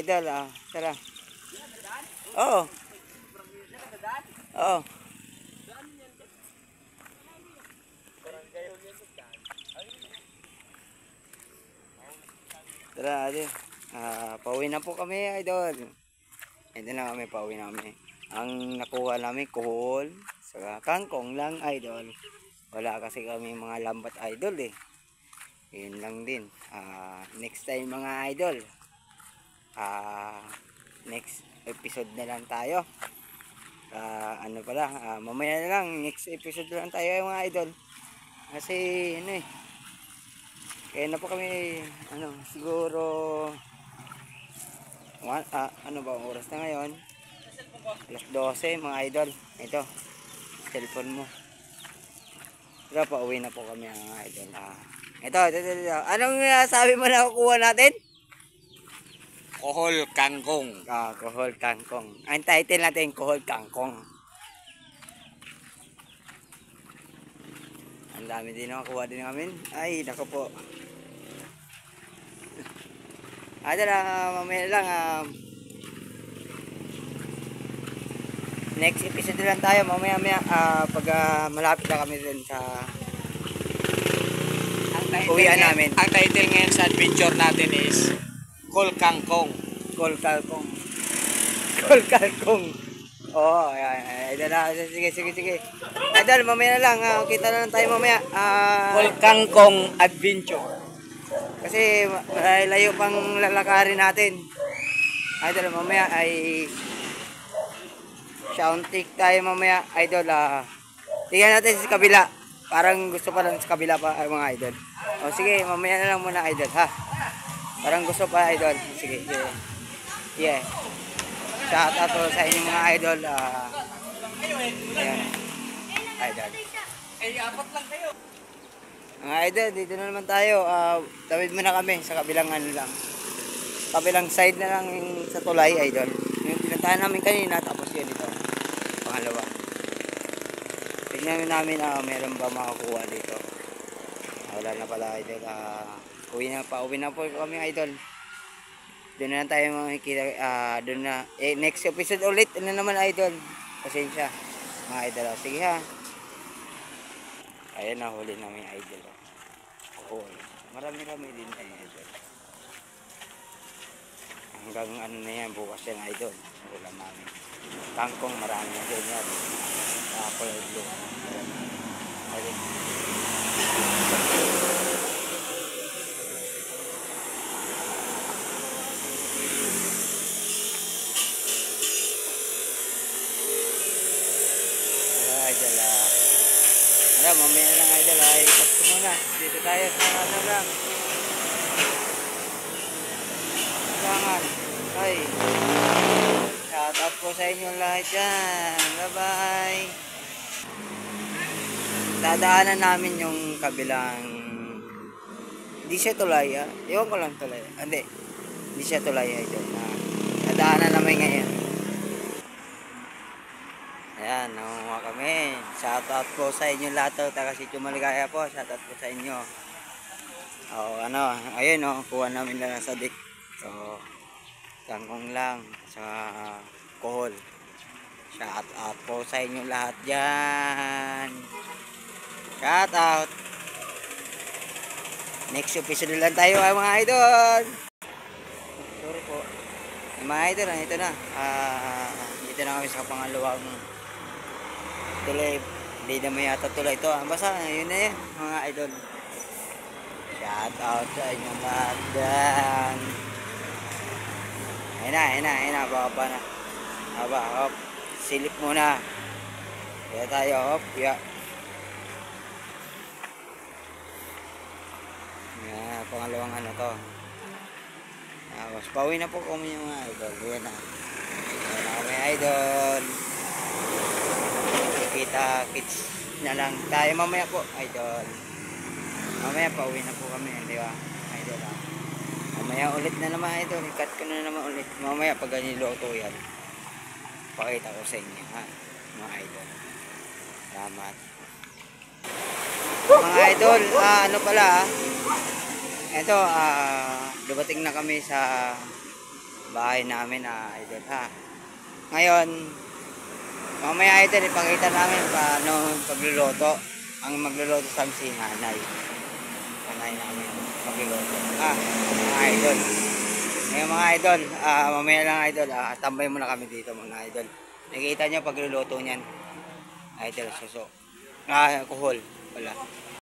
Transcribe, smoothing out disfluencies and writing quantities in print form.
idol. Tara. Oo. Oo. Tara, idol. Pauwi na po kami, idol. Ito na kami, pauwi na kami. Ang nakuha namin, kuhol. Saka kangkong lang, idol. Wala kasi kami mga lambat, idol eh. Yun lang din. Next time mga idol. Next episode na lang tayo. Ano pala, mamaya na lang. Next episode na lang tayo mga idol. Kasi ano eh. Kaya na po kami, siguro, ano ba ang oras na ngayon? Alas 12 mga idol. Ito, cellphone mo. Pero pauwi na po kami mga idol. Ito. Anong sabi mo na kukuha natin? Kohol kangkong. Kohol kangkong. Ang title natin, kohol kangkong. Ang dami din nakuha din namin. Ay, nako po. Idol, mamaya lang. Next episode lang tayo. Mamaya pag malapit na kami dun sa uwian namin. Ang title ngayon sa adventure natin is Kol Kangkong. Kol Kangkong. Kol Kangkong. Oo, idol na. Sige. Idol, mamaya na lang. Kita na lang tayo mamaya. Kol Kangkong Adventure. Kasi layo pang lalakarin natin. Idol, mamaya ay soundtick tayo mamaya, idol. Tingnan natin sa kabila. Parang gusto pa lang sa kabila pa mga idol. O sige, mamaya na lang muna idol, ha. Parang gusto pa idol. Sige. Yeah. Shout out sa inyo mga idol. Ayan. Idol. Apat lang kayo. Mga idol, dito na naman tayo. Tawid muna kami sa kabilang kabilang side na lang sa tulay, idol. Yung pinuntahan namin kanina, tapos yun ito. Pangalawa. Tignan namin meron ba makakuha dito. Wala na pala, idol. Uwi na po kami, idol. Doon na lang tayo makikita. Doon na. Next episode ulit. Ano naman, idol? Pasensya. Mga idol. Sige ha. Ayan na, huli namin, idol. Marami-rami din tayo, idol. Hanggang ano na yan, bukas yan, idol. Wala namin. Kangkong, marami na din yan. Kulay blue. Okay. Idol, mamaya lang, idol. Ipas ko muna. Dito tayo sa ano lang. Tangan. Ay. Shout out po sa inyo lahat yan. Bye-bye. Dadaanan namin yung kabilang. Hindi siya tulay, Ewan ko lang tulay. Hindi siya tulay, idol. Dadaanan namin ngayon. Ayan, nangunguha kami. Shout out po sa inyo lahat. Taga Sitio Maligaya po. Shout out po sa inyo. Ayun kuha namin na sa dik. So, kangkong lang sa kohol. Shout out po sa inyo lahat dyan. Shout out. Next episode lang tayo mga idol. Sorry po. Mga idol, ito na. Dito na kami sa pangalawang tuloy. Hindi naman yata tuloy ito. Basta yun na yan mga idol. Shout out sa inyo lahat dyan. Ayun na. Baba na. Hop. Silip muna. Kaya tayo, hop. Yeah. Pangalawang to. Tapos pauwi na po kami mga idol. Yan na. Yan na kami idol. Kita-kits na lang tayo mamaya po, idol. Mamaya pauwi na po kami, di ba? Idol, mamaya ulit na naman, idol. I-cut ko na naman ulit. Mamaya pag niluto yan, pakita ko sa inyo, mga idol. Salamat. Mga idol, ano pala, ito, dumating na kami sa bahay namin idol ha. Ngayon, mamaya idol ipakita namin paano pagluluto. Ang magluluto sa amin si nanay. Nanay namin magluluto. Mga idol. Ngayon mga idol, mamaya lang idol, tambay muna kami dito mga idol. Nakikita nyo pagluluto niyan. Idol, suso. Alcohol. Wala.